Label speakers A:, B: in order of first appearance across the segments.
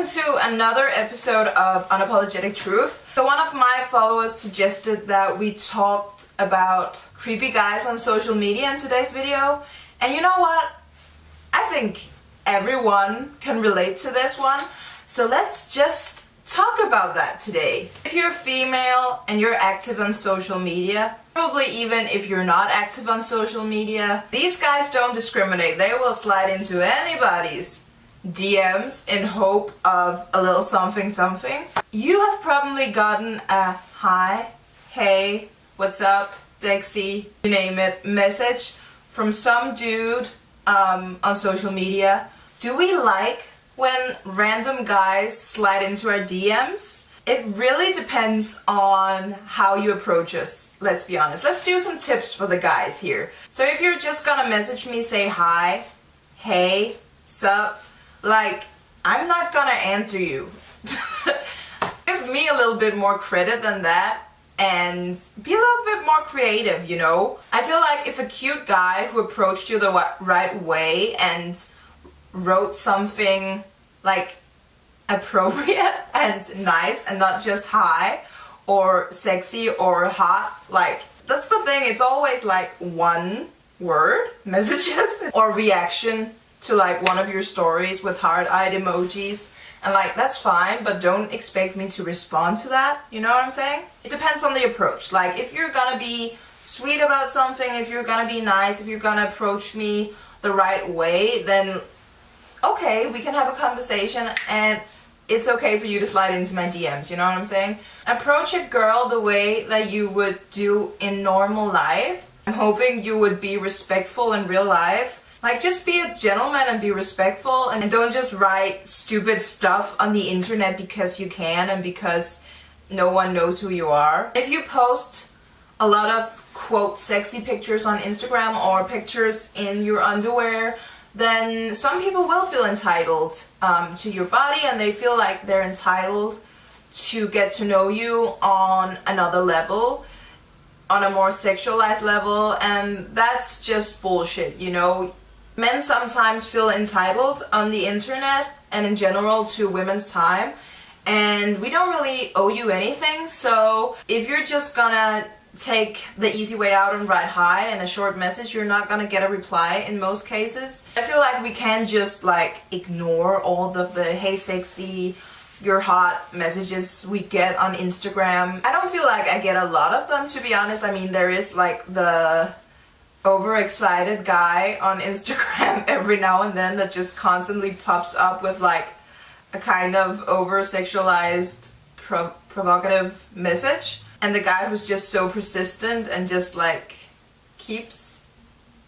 A: Welcome to another episode of Unapologetic Truth. So one of my followers suggested that we talked about creepy guys on social media in today's video. And you know what? I think everyone can relate to this one. So let's just talk about that today. If you're female and you're active on social media, probably even if you're not active on social media, these guys don't discriminate. They will slide into anybody's DMs in hope of a little something something. You have probably gotten a hi, hey, what's up, sexy, you name it, message from some dude on social media. Do we like when random guys slide into our DMs? It really depends on how you approach us, let's be honest. Let's do some tips for the guys here. So if you're just gonna message me, say hi, hey, sup, like, I'm not gonna answer you. Give me a little bit more credit than that and be a little bit more creative, you know? I feel like if a cute guy who approached you the right way and wrote something like appropriate and nice and not just hi or sexy or hot, like, that's the thing, it's always like one word messages or reaction to like one of your stories with heart-eyed emojis, and like that's fine, but don't expect me to respond to that, you know what I'm saying? It depends on the approach. Like if you're gonna be sweet about something, if you're gonna be nice, if you're gonna approach me the right way, then okay, we can have a conversation and it's okay for you to slide into my DMs, you know what I'm saying? Approach a girl the way that you would do in normal life. I'm hoping you would be respectful in real life. Like, just be a gentleman and be respectful, and don't just write stupid stuff on the internet because you can and because no one knows who you are. If you post a lot of, quote, sexy pictures on Instagram or pictures in your underwear, then some people will feel entitled to your body, and they feel like they're entitled to get to know you on another level, on a more sexualized level, and that's just bullshit, you know? Men sometimes feel entitled on the internet and in general to women's time, and we don't really owe you anything. So if you're just gonna take the easy way out and write hi in a short message, you're not gonna get a reply in most cases. I feel like we can't just like ignore all of the hey sexy, you're hot messages we get on Instagram. I don't feel like I get a lot of them, to be honest. I mean, there is like the overexcited guy on Instagram every now and then that just constantly pops up with like a kind of over-sexualized provocative message, and the guy who's just so persistent and just like keeps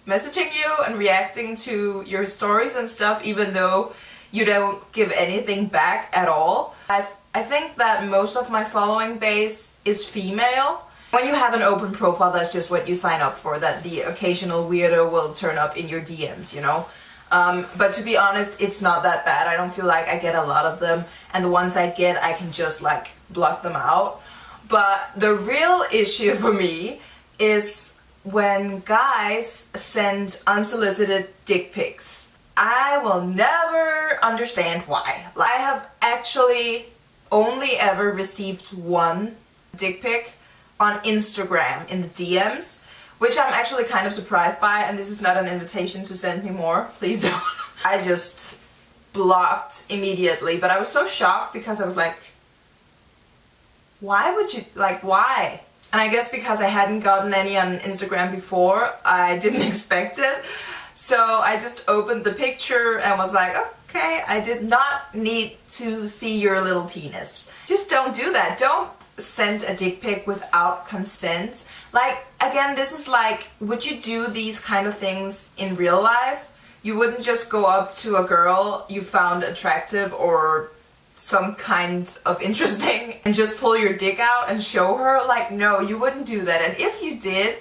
A: messaging you and reacting to your stories and stuff even though you don't give anything back at all. I think that most of my following base is female. When you have an open profile, that's just what you sign up for, that the occasional weirdo will turn up in your DMs, you know? But to be honest, it's not that bad. I don't feel like I get a lot of them, and the ones I get, I can just like block them out. But the real issue for me is when guys send unsolicited dick pics. I will never understand why. Like, I have actually only ever received one dick pic on Instagram in the DMs, which I'm actually kind of surprised by, and this is not an invitation to send me more, please don't. I just blocked immediately, but I was so shocked because I was like, why would you, like, why? And I guess because I hadn't gotten any on Instagram before, I didn't expect it. So I just opened the picture and was like, okay, I did not need to see your little penis. Just don't do that. Don't send a dick pic without consent. Like, again, this is like, would you do these kind of things in real life? You wouldn't just go up to a girl you found attractive or some kind of interesting and just pull your dick out and show her. Like, no, you wouldn't do that. And if you did,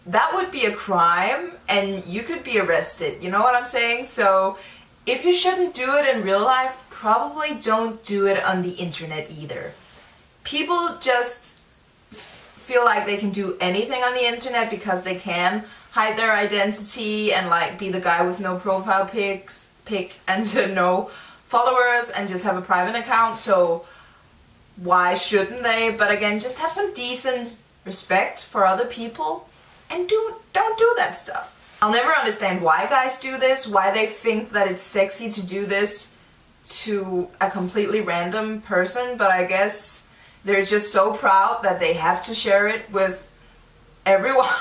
A: that would be a crime and you could be arrested, you know what I'm saying? So if you shouldn't do it in real life, probably don't do it on the internet either. People just feel like they can do anything on the internet because they can hide their identity and like be the guy with no profile pic and no followers and just have a private account, so why shouldn't they? But again, just have some decent respect for other people and don't do that stuff. I'll never understand why guys do this, why they think that it's sexy to do this to a completely random person, but I guess they're just so proud that they have to share it with everyone.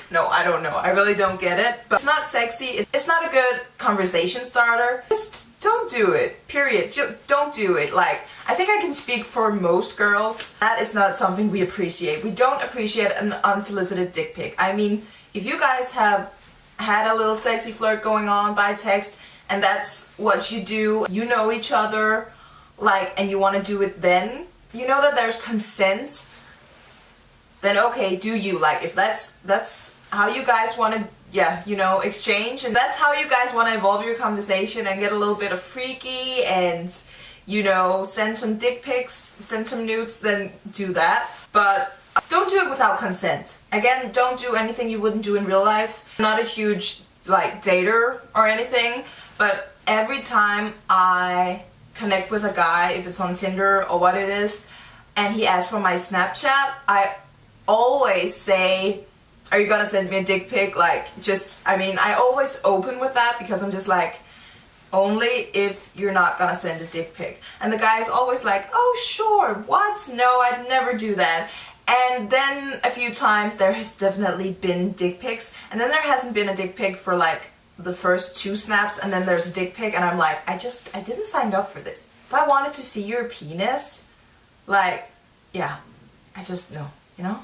A: No, I don't know. I really don't get it. But it's not sexy. It's not a good conversation starter. Just don't do it. Period. Just don't do it. Like, I think I can speak for most girls. That is not something we appreciate. We don't appreciate an unsolicited dick pic. I mean, if you guys have had a little sexy flirt going on by text and that's what you do, you know each other, like, and you want to do it then, you know that there's consent, then okay, do you. Like, if that's how you guys want to, yeah, you know, exchange, and that's how you guys want to evolve your conversation and get a little bit of freaky and, you know, send some dick pics, send some nudes, then do that. But don't do it without consent. Again, don't do anything you wouldn't do in real life. I'm not a huge, like, dater or anything, but every time I connect with a guy, if it's on Tinder or what it is, and he asks for my Snapchat, I always say, are you gonna send me a dick pic? Like, just, I mean, I always open with that because I'm just like, only if you're not gonna send a dick pic. And the guy is always like, oh sure, what? No, I'd never do that. And then a few times there has definitely been dick pics, and then there hasn't been a dick pic for like the first 2 snaps, and then there's a dick pic, and I'm like, I didn't sign up for this. If I wanted to see your penis, like, yeah, I just, no, you know?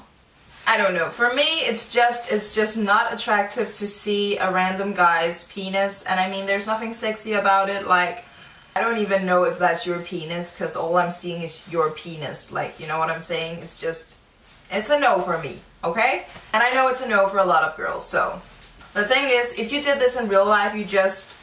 A: I don't know. For me, it's just not attractive to see a random guy's penis, and I mean, there's nothing sexy about it. Like, I don't even know if that's your penis, because all I'm seeing is your penis. Like, you know what I'm saying? It's just, it's a no for me, okay? And I know it's a no for a lot of girls, so. The thing is, if you did this in real life, you just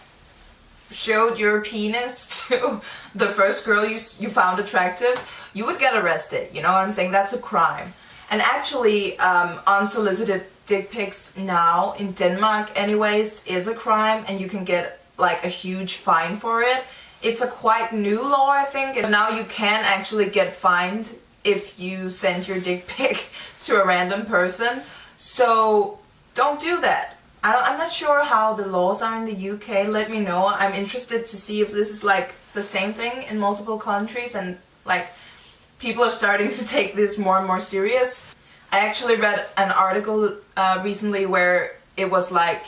A: showed your penis to the first girl you found attractive, you would get arrested, you know what I'm saying? That's a crime. And actually, unsolicited dick pics now in Denmark anyways is a crime, and you can get like a huge fine for it. It's a quite new law, I think, and now you can actually get fined if you send your dick pic to a random person. So don't do that. I'm not sure how the laws are in the UK. Let me know. I'm interested to see if this is like the same thing in multiple countries, and like people are starting to take this more and more serious. I actually read an article recently where it was like,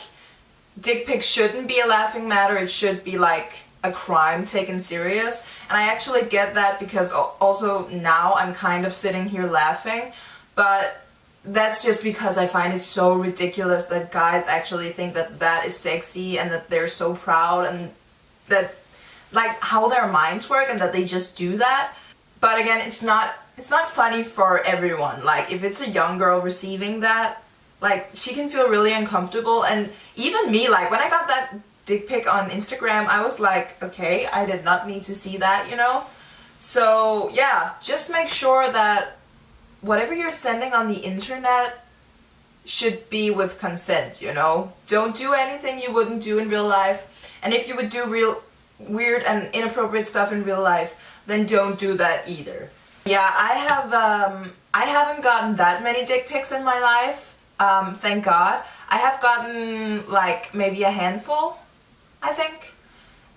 A: dick pics shouldn't be a laughing matter, it should be like a crime taken serious. And I actually get that, because also now I'm kind of sitting here laughing, but that's just because I find it so ridiculous that guys actually think that that is sexy, and that they're so proud, and that, like, how their minds work, and that they just do that. But again, it's not funny for everyone. Like, if it's a young girl receiving that, like, she can feel really uncomfortable. And even me, like, when I got that dick pic on Instagram, I was like, okay, I did not need to see that, you know? So yeah, just make sure that whatever you're sending on the internet should be with consent, you know? Don't do anything you wouldn't do in real life. And if you would do real weird and inappropriate stuff in real life, then don't do that either. Yeah, I haven't gotten that many dick pics in my life, thank God. I have gotten like maybe a handful, I think.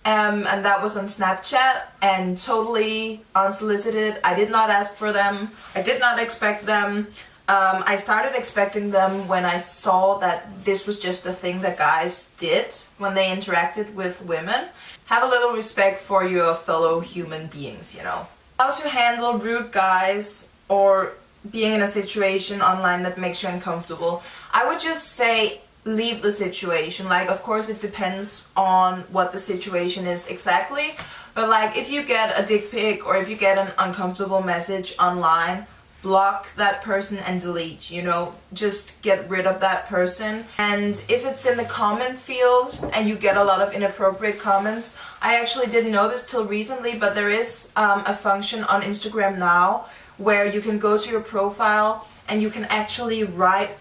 A: And that was on Snapchat, and totally unsolicited. I did not ask for them. I did not expect them. I started expecting them when I saw that this was just a thing that guys did when they interacted with women. Have a little respect for your fellow human beings, you know. How to handle rude guys or being in a situation online that makes you uncomfortable. I would just say leave the situation. Like, of course it depends on what the situation is exactly, but like, if you get a dick pic or if you get an uncomfortable message online, block that person and delete, you know, just get rid of that person. And if it's in the comment field and you get a lot of inappropriate comments, I actually didn't know this till recently, but there is a function on Instagram now where you can go to your profile and you can actually write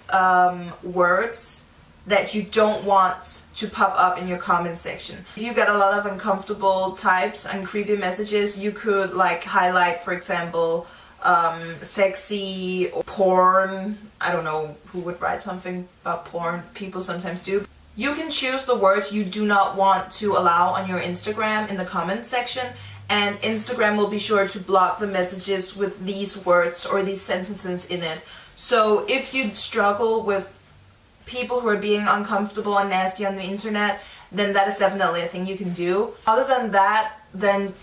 A: words that you don't want to pop up in your comment section. If you get a lot of uncomfortable types and creepy messages, you could like highlight, for example, sexy or porn. I don't know who would write something about porn. People sometimes do. You can choose the words you do not want to allow on your Instagram in the comment section, and Instagram will be sure to block the messages with these words or these sentences in it. So if you struggle with people who are being uncomfortable and nasty on the internet, then that is definitely a thing you can do. Other than that, then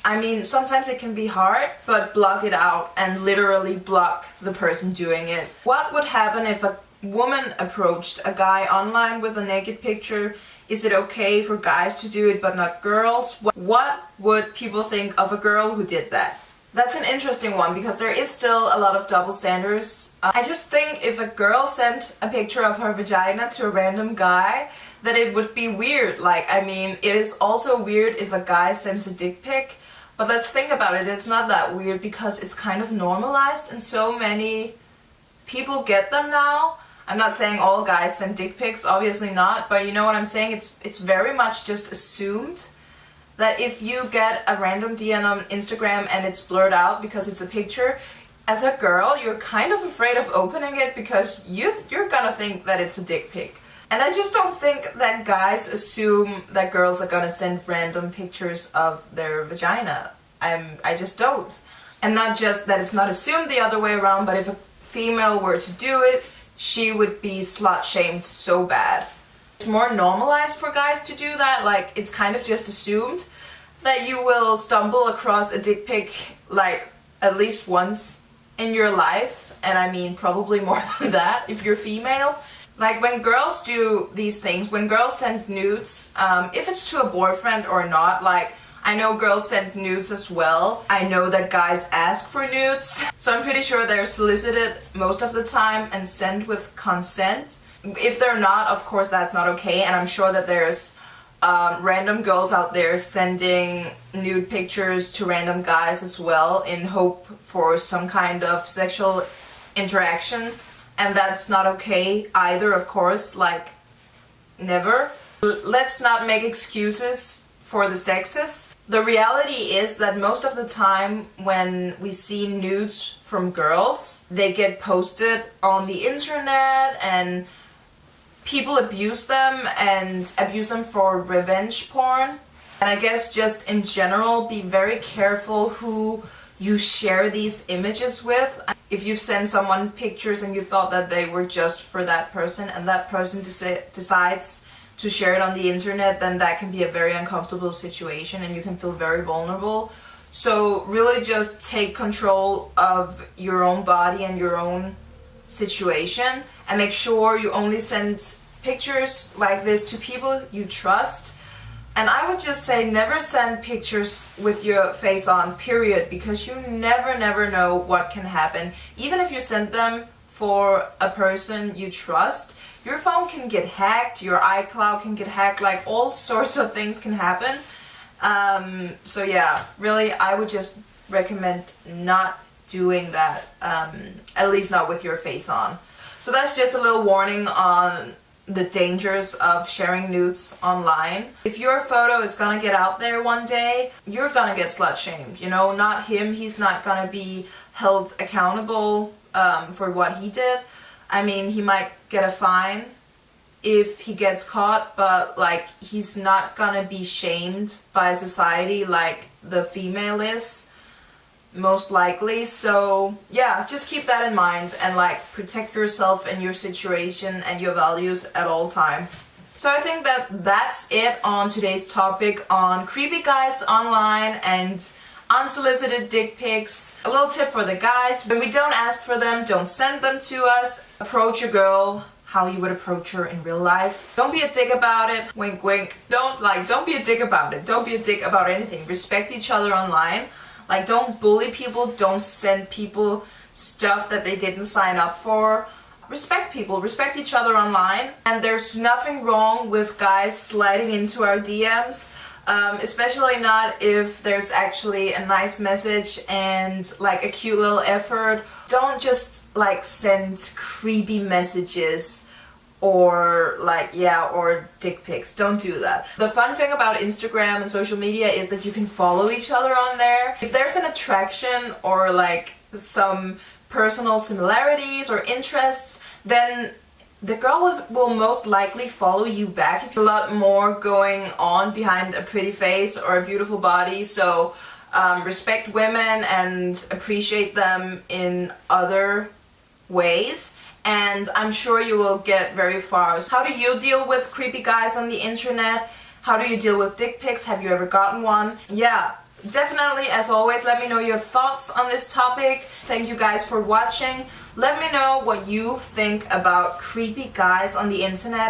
A: I mean, sometimes it can be hard, but block it out and literally block the person doing it. What would happen if a woman approached a guy online with a naked picture? Is it okay for guys to do it but not girls? What would people think of a girl who did that? That's an interesting one because there is still a lot of double standards. I just think if a girl sent a picture of her vagina to a random guy, that it would be weird. Like, I mean, it is also weird if a guy sends a dick pic, but let's think about it. It's not that weird because it's kind of normalized and so many people get them now. I'm not saying all guys send dick pics, obviously not, but you know what I'm saying? It's very much just assumed that if you get a random DM on Instagram and it's blurred out because it's a picture, as a girl, you're kind of afraid of opening it because you're gonna think that it's a dick pic. And I just don't think that guys assume that girls are gonna send random pictures of their vagina. I just don't. And not just that it's not assumed the other way around, but if a female were to do it, she would be slut shamed so bad. It's more normalized for guys to do that, like it's kind of just assumed that you will stumble across a dick pic like at least once in your life, and I mean probably more than that if you're female. Like when girls do these things, when girls send nudes, if it's to a boyfriend or not, like I know girls send nudes as well. I know that guys ask for nudes, so I'm pretty sure they're solicited most of the time and sent with consent. If they're not, of course that's not okay, and I'm sure that there's random girls out there sending nude pictures to random guys as well in hope for some kind of sexual interaction, and that's not okay either, of course, like never. Let's not make excuses for the sexes. The reality is that most of the time when we see nudes from girls, they get posted on the internet and people abuse them and abuse them for revenge porn. And I guess just in general, be very careful who you share these images with. If you send someone pictures and you thought that they were just for that person and that person decides to share it on the internet, then that can be a very uncomfortable situation and you can feel very vulnerable. So really just take control of your own body and your own situation and make sure you only send pictures like this to people you trust. And I would just say never send pictures with your face on, period, because you never know what can happen. Even if you send them for a person you trust, your phone can get hacked, your iCloud can get hacked, like all sorts of things can happen. So yeah, really I would just recommend not doing that, at least not with your face on. So that's just a little warning on the dangers of sharing nudes online. If your photo is gonna get out there one day, you're gonna get slut shamed, you know, not him. He's not gonna be held accountable for what he did. I mean, he might get a fine if he gets caught, but like he's not gonna be shamed by society like the female is, most likely. So yeah, just keep that in mind and like protect yourself and your situation and your values at all time. So I think that that's it on today's topic on creepy guys online and unsolicited dick pics. A little tip for the guys: when we don't ask for them, don't send them to us. Approach a girl how you would approach her in real life. Don't be a dick about it. Wink wink. Don't be a dick about it. Don't be a dick about anything. Respect each other online. Like, don't bully people, don't send people stuff that they didn't sign up for. Respect people, respect each other online. And there's nothing wrong with guys sliding into our DMs, especially not if there's actually a nice message and like a cute little effort. Don't just like send creepy messages or like, yeah, or dick pics. Don't do that. The fun thing about Instagram and social media is that you can follow each other on there. If there's an attraction or like some personal similarities or interests, then the girl will most likely follow you back. If a lot more going on behind a pretty face or a beautiful body, so respect women and appreciate them in other ways, and I'm sure you will get very far. How do you deal with creepy guys on the internet? How do you deal with dick pics? Have you ever gotten one? Yeah, definitely, as always, let me know your thoughts on this topic. Thank you guys for watching. Let me know what you think about creepy guys on the internet.